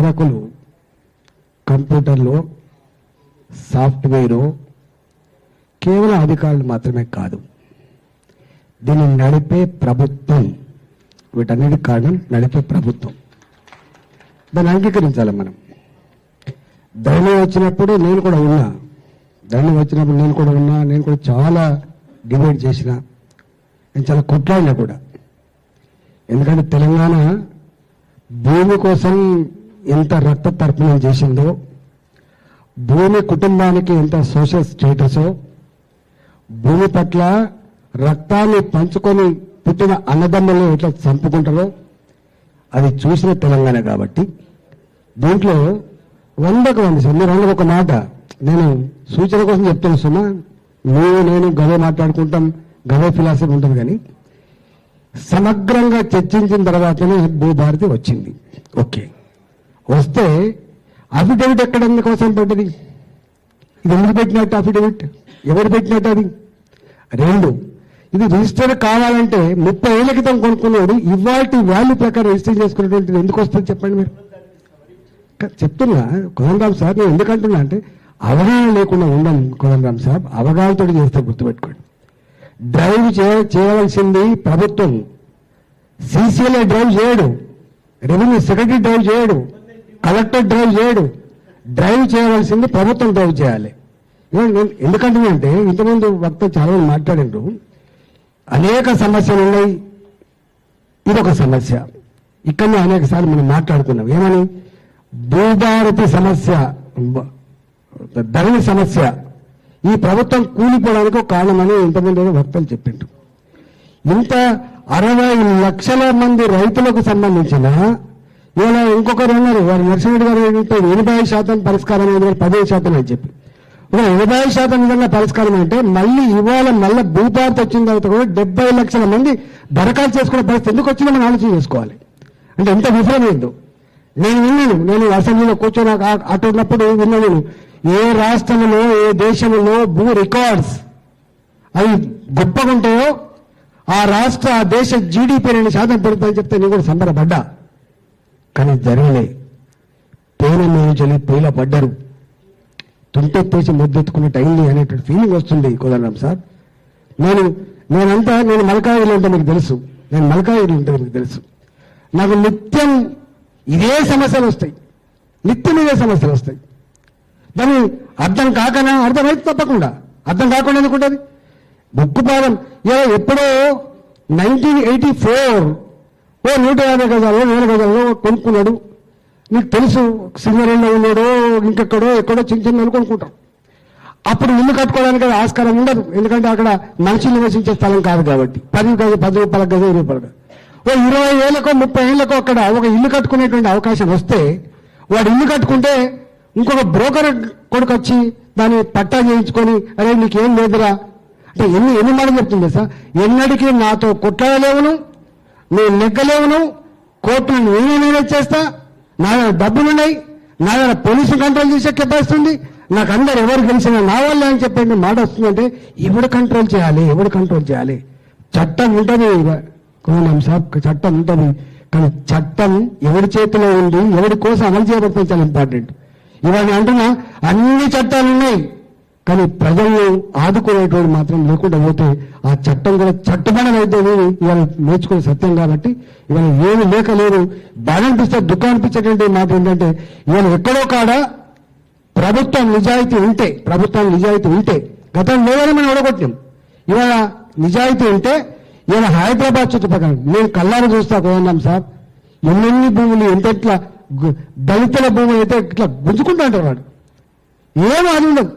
పాలకులు కంప్యూటర్లో సాఫ్ట్వేరు కేవలం అధికారులు మాత్రమే కాదు, దీన్ని నడిపే ప్రభుత్వం. వీటన్నిటి కారణం నడిపే ప్రభుత్వం. దాన్ని అంగీకరించాలి మనం. ధరణి వచ్చినప్పుడు నేను కూడా ఉన్నా, నేను కూడా చాలా డిబేట్ చేసిన, నేను చాలా కొట్లాడినా కూడా. ఎందుకంటే తెలంగాణ భూమి కోసం ఎంత రక్త తర్పణం చేసిందో, భూమి కుటుంబానికి ఎంత సోషల్ స్టేటసో, భూమి పట్ల రక్తాన్ని పంచుకొని పుట్టిన అన్నదమ్ములు ఎట్లా చంపుకుంటారో అది చూసిన తెలంగాణ. కాబట్టి దీంట్లో 100కు 100 మీరు అన్నది ఒక మాట, నేను సూచన కోసం చెప్తాను సుమా. నేను గవే మాట్లాడుకుంటాం, గవే ఫిలాసఫీ ఉంటుంది, కానీ సమగ్రంగా చర్చించిన తర్వాతనే భూభారతి వచ్చింది. ఓకే, వస్తే అఫిడవిట్ ఎక్కడ కోసం పడ్డది? ఇది ఎందుకు పెట్టినట్టు అఫిడవిట్? ఎవరు పెట్టినట్టు? అది 2, ఇది రిజిస్టర్ కావాలంటే 30 ఏళ్ల క్రితం కొనుక్కున్నాడు, ఇవాళ వాల్యూ ప్రకారం రిజిస్టర్ చేసుకునేటువంటిది ఎందుకు వస్తుంది చెప్పండి మీరు? చెప్తున్నా కోదండరామ్ సార్, నేను ఎందుకంటున్నా అంటే అవగాహన లేకుండా ఉండం కోదండరామ్ సార్, అవగాహనతో చేస్తే గుర్తుపెట్టుకోండి. డ్రైవ్ చేయవలసింది ప్రభుత్వం. సీసీఎల్ఏ డ్రైవ్ చేయడు, రెవెన్యూ సెక్రటరీ డ్రైవ్ చేయడు, కలెక్టర్ డ్రైవ్ చేయడు. డ్రైవ్ చేయవలసింది ప్రభుత్వం డ్రైవ్ చేయాలి. ఎందుకంటే ఇంతకుముందు వక్త చాలా మంది మాట్లాడిండ్రు, అనేక సమస్యలు ఉన్నాయి, ఇదొక సమస్య. ఇక్కడనే అనేక సార్లు మనం మాట్లాడుకున్నాం. ఏమని? భూభారతి సమస్య, ధరణి సమస్య ఈ ప్రభుత్వం కూలిపోవడానికి ఒక కారణమని ఇంతమంది వక్తలు చెప్పిండ్రు. ఇంత 60 లక్షల మంది రైతులకు సంబంధించిన, ఇలా ఇంకొకరు ఉన్నారు, వారు నరసింహరెడ్డి గారు 80% పరిష్కారం అయింది, 15% అని చెప్పి 80% నిజంగా పరిష్కారం అంటే మళ్ళీ మళ్ళీ భూభారతి వచ్చిన తర్వాత కూడా 70 లక్షల మంది దరఖాస్తు చేసుకునే పరిస్థితి ఎందుకు వచ్చిందో మనం ఆలోచన చేసుకోవాలి. అంటే ఎంత విఫలమైందో నేను అసెంబ్లీలో కూర్చొని అటు ఉన్నప్పుడు విన్నాను, ఏ రాష్ట్రంలో ఏ దేశంలో భూ రికార్డ్స్ అవి గొప్పగా ఉంటాయో ఆ దేశ జీడిపి 2% పెరుగుతుందని చెప్తే నేను కూడా సంబరపడ్డా. కానీ జరగలే. తేనె మేజలి పొయ్యిలో పడ్డారు, తుంటెత్తేసి ముద్దెత్తుకున్నట్టు అయింది అనేటువంటి ఫీలింగ్ వస్తుంది కోదండరామ్ సార్. నేను మల్కాయిలో ఉంటే మీకు తెలుసు, నాకు నిత్యం ఇదే సమస్యలు వస్తాయి, దాన్ని అర్థం కాకనా? అర్థమైతే తప్పకుండా, అర్థం కాకుండా ఎందుకుంటుంది? బొక్కుపాదం ఎప్పుడో 1984 150 గజాల్లో 100 గజాల్లో కొనుక్కున్నాడు. నీకు తెలుసు, సింగరేణిలో ఉన్నాడో ఇంకెక్కడో ఎక్కడో చిన్న కొనుక్కుంటాం. అప్పుడు ఇల్లు కట్టుకోవడానికి ఆస్కారం ఉండదు, ఎందుకంటే అక్కడ మనుషులు నివసించే స్థలం కాదు కాబట్టి. 10 రూపాయల గజ 20 రూపాయలు. 20 ఏళ్ళకో 30 ఏళ్ళకో అక్కడ ఒక ఇల్లు కట్టుకునేటువంటి అవకాశం వస్తే, వాడు ఇల్లు కట్టుకుంటే ఇంకొక బ్రోకర్ కొడుకు వచ్చి దాన్ని పట్టా చేయించుకొని, అరే నీకేం లేదురా అంటే ఎన్ని మాటలు చెప్తుంది సార్. ఎన్నడికి నాతో కొట్లాడలేవును, నువ్వు నెగ్గలేవును, కోర్టును నేనే చేస్తా, నా దగ్గర డబ్బులున్నాయి, నా దగ్గర పోలీసు కంట్రోల్ చేసే కెపాసిటీ ఉంది, నాకు అందరు ఎవరు గెలిచినా నా వల్ల అని చెప్పండి మాట వస్తుందంటే ఎవడు కంట్రోల్ చేయాలి? చట్టం ఉంటుంది కోదండరామ్ సాబ్, చట్టం ఉంటుంది. కానీ చట్టం ఎవరి చేతిలో ఉంది, ఎవరి కోసం అమలు చేయబడుతుంది చాలా ఇంపార్టెంట్. ఇవాళ అంటున్నా అన్ని చట్టాలు ఉన్నాయి, కానీ ప్రజలను ఆదుకునేటువంటి మాత్రం లేకుండా పోతే ఆ చట్టం కూడా చట్టబడని అయితే ఇవాళ నేర్చుకునే సత్యం. కాబట్టి ఇవాళ ఏమి లేదు. బాధ అనిపిస్తే, దుఃఖం అనిపించేటువంటి మాట ఏంటంటే, ఇవాళ ఎక్కడో కాడ ప్రభుత్వం నిజాయితీ ఉంటే గతం లేదని మనం ఓడగొట్టాం. ఇవాళ నిజాయితీ ఉంటే ఇవాళ హైదరాబాద్ చుట్టుపక్కల నేను కళ్ళారు చూస్తా కోదండరామ్ సార్, ఎన్నెన్ని భూములు ఎంతెట్లా దళితుల భూములు అయితే ఇట్లా గుంజుకుంటా అంటారు. వాడు ఏమో అది ఉండదు.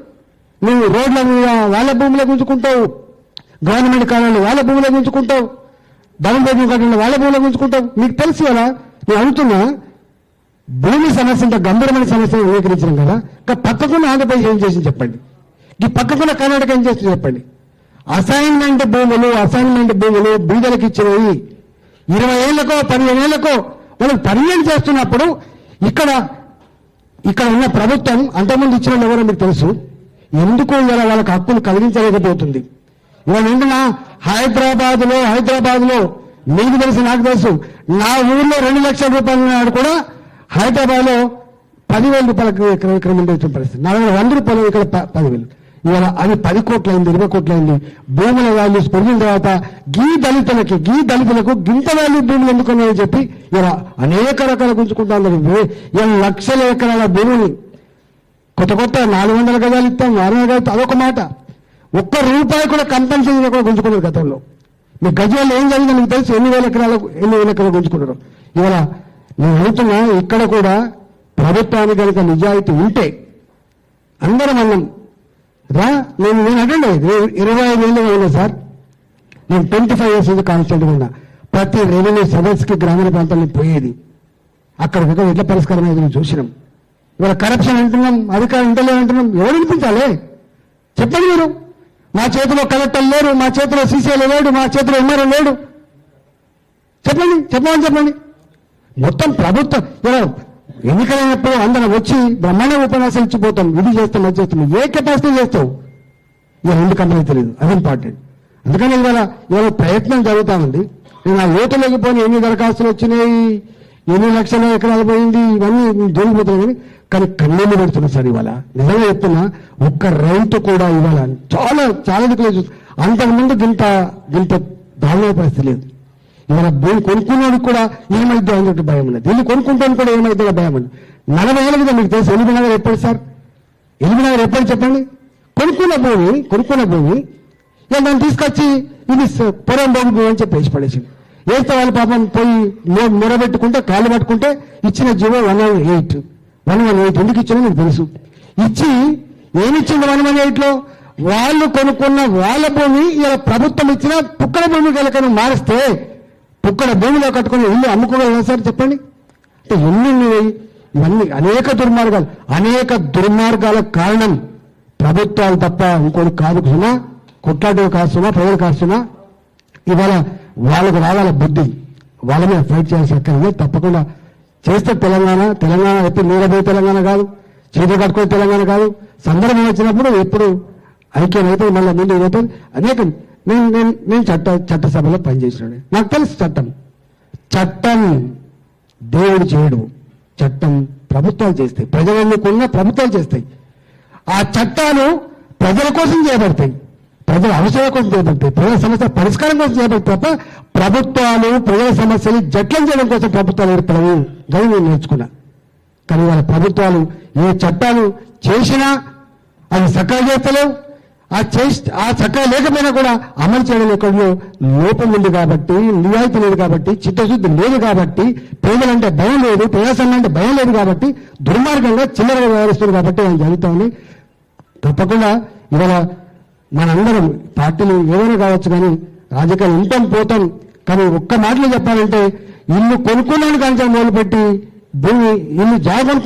నువ్వు రోడ్ల మీద వాళ్ళ భూములే గుంజుకుంటావు, గవర్నమెంట్ కాలంలో వాళ్ళ భూములే గుంజుకుంటావు, డబుల్ బెడ్రూమ్ కట్టడంలో వాళ్ళ భూములే గుంజుకుంటావు. నీకు తెలుసు కదా. నేను అడుగుతున్నా, భూమి సమస్య ఇంత గంభీరమైన సమస్యను అంగీకరించడం కదా. పక్కకున్న ఆంధ్రప్రదేశ్ ఏం చేసింది చెప్పండి, ఈ పక్కకున్న కర్ణాటక ఏం చేస్తుంది చెప్పండి. అసైన్మెంట్ భూములు బీదలకు ఇచ్చినవి 20 ఏళ్లకో 15 ఏళ్లకో వాళ్ళకి పర్మినెంట్ చేస్తున్నప్పుడు ఇక్కడ ఉన్న ప్రభుత్వం అంతకుముందు ఇచ్చిన ఎవరో మీకు తెలుసు, ఎందుకు ఇలా వాళ్ళకి హక్కులు కలిగించలేకపోతుంది. ఇవాళ ఏంటన్నా హైదరాబాద్ లో మీకు తెలుసు, నాకు తెలుసు, నా ఊర్లో 2 లక్షల రూపాయలు ఉన్నాడు కూడా హైదరాబాద్లో 10,000 రూపాయలకు ఎకరం ఉండేటువంటి పరిస్థితి. 100 రూపాయలు ఇక్కడ 10,000. ఇవాళ అది 10 కోట్లయింది, 20 కోట్లయింది. భూముల వాల్యూస్ పెరిగిన తర్వాత గీ దళితులకు గింత వాల్యూ భూములు ఎందుకున్నాయని చెప్పి ఇలా అనేక రకాల గుంజుకుంటా ఉన్నారు. ఇలా లక్షల ఎకరాల భూమిని కొత్త 400 గజాలు ఇస్తాం, 600 గజాలు, అదొక మాట. ఒక్క రూపాయి కూడా కంపెన్సేషన్ కూడా గుంజుకున్నారు గతంలో. మీ గజాలు ఏం జరిగిందో మీకు తెలుసు. ఎన్ని వేల ఎకరాలు గుంజుకున్నారు. ఇవాళ నేను అడుగుతున్నా, ఇక్కడ కూడా ప్రభుత్వానికి కనుక నిజాయితీ ఉంటే అందరం అన్నాం రా. నేను అటెండ్ అయ్యేది 25 ఏళ్ళుగా ఉన్నా సార్. నేను 25 years కాన్స్టెంట్గా ఉన్నా. ప్రతి రెవెన్యూ సదస్సుకి గ్రామీణ ప్రాంతాల్లో పోయేది. అక్కడికక్కడ ఎట్లా పరిష్కారం అయ్యేది చూసినాం. ఇవాళ కరప్షన్ అంటున్నాం, అధికారం ఇంటలే అంటున్నాం. ఎవరు వినిపించాలి చెప్పండి మీరు. మా చేతిలో కలెక్టర్ లేరు, మా చేతిలో సీసీఎల్ లేడు, మా చేతిలో ఎంఆర్ఓ లేడు. చెప్పండి. మొత్తం ప్రభుత్వం ఇలా ఎన్నికలైనప్పుడు అందరం వచ్చి బ్రహ్మాండ ఉపన్యాసం ఇచ్చిపోతాం. ఇది చేస్తాం, అది చేస్తాం. ఏ కెపాసిటీ చేస్తావు ఇవాళ ఎందుకు అమ్మని తెలియదు. అది ఇంపార్టెంట్. అందుకని ఇవాళ ప్రయత్నం జరుగుతూ ఉంది. నేను ఆ లోతులోకి పోయి ఎన్ని దరఖాస్తులు వచ్చినాయి, ఎన్ని లక్షల ఎకరాలు పోయింది, ఇవన్నీ జరిగిపోతున్నాయి. కానీ కన్నీళ్ళు పెడుతున్నా సార్. ఇవాళ నిజంగా చెప్తున్నా, ఒక్క రైతు కూడా ఇవాళ చాలా దిక్కులు చూసి అంతకుముందు గింత దారుణ పరిస్థితి లేదు. ఇవాళ భూమి కొనుక్కున్నానికి కూడా ఏమైద్దో అని చెప్పి భయం ఉన్నది. ఇల్లు కొనుక్కుంటానికి కూడా ఏమైద్దో భయం ఉంది. 40 ఏళ్ళ మీద మీకు తెలుసు ఎల్బీనగర్ ఎప్పుడు సార్? ఎల్బీనగర్ ఎప్పుడు చెప్పండి? కొనుక్కున్న భూమి ఇలా దాన్ని తీసుకొచ్చి ఇది పొరం భూమి అని చెప్పి వేసి పడేసింది. వేస్తే వాళ్ళు పాపం పోయి మొరబెట్టుకుంటే కాళ్ళు పట్టుకుంటే ఇచ్చిన జీవో 118 ఎందుకు ఇచ్చినా మీకు తెలుసు. ఇచ్చి ఏమిచ్చింది 118లో? వాళ్ళు కొనుక్కున్న వాళ్ళ భూమి ఇలా ప్రభుత్వం ఇచ్చిన పుక్కల భూమి కనుక మారిస్తే పుక్కల భూమిలో కట్టుకుని ఇల్లు అమ్ముకోగలరా సార్ చెప్పండి? అంటే ఇవన్నీ అనేక దుర్మార్గాలకు కారణం ప్రభుత్వాలు తప్ప ఇంకోటి కాదు. సుమా కొట్లాటలు కాదు సుమా, ప్రజలు కాదు సుమా. ఇవాళ వాళ్ళకు రావాల బుద్ధి, వాళ్ళ మీద ఫైట్ చేయాల్సి అక్కర్లేదు. తప్పకుండా చేస్తే తెలంగాణ ఎప్పుడు నీరబోయే తెలంగాణ కాదు, చేతి కట్టుకునే తెలంగాణ కాదు. సందర్భం వచ్చినప్పుడు ఎప్పుడు ఐక్యమైతే మళ్ళీ ముందు పోతుంది. అనేక నేను చట్టసభలో పనిచేసినాడు. నాకు తెలుసు చట్టం దేవుడు చేయడు. చట్టం ప్రభుత్వాలు చేస్తాయి. ప్రజలు ఎన్నుకున్న ప్రభుత్వాలు చేస్తాయి. ఆ చట్టాలు ప్రజల కోసం చేయబడతాయి, ప్రజల అవసరాల కోసం చేయబడతాయి, ప్రజల సమస్య పరిష్కారం కోసం చేయబడతాయి తప్ప ప్రభుత్వాలు ప్రజల సమస్యలు జట్లం చేయడం కోసం ప్రభుత్వాలు ఏర్పడవు. గది నేను నేర్చుకున్నా. కానీ వాళ్ళ ప్రభుత్వాలు ఏ చట్టాలు చేసినా అవి చక్కగా చేస్తలేవు. ఆ చక్కగా లేకపోయినా కూడా అమలు చేయడం ఎక్కడో లోపం ఉంది కాబట్టి, నిజాయితీ లేదు కాబట్టి, చిత్తశుద్ధి లేదు కాబట్టి, పేదలంటే భయం లేదు, ప్రజాస్వామ్యం అంటే భయం లేదు కాబట్టి దుర్మార్గంగా చిల్లరగా వ్యవహరిస్తుంది కాబట్టి ఆయన జరుగుతూ ఉంది. తప్పకుండా ఇవాళ మనందరం పార్టీలు ఏమైనా కావచ్చు కానీ రాజకీయాలు ఉంటాం పోతాం. కానీ ఒక్క మాటలో చెప్పాలంటే ఇల్లు కొనుక్కున్నాను కానీ మొదలుపెట్టి ఇల్లు జాగ్రత్త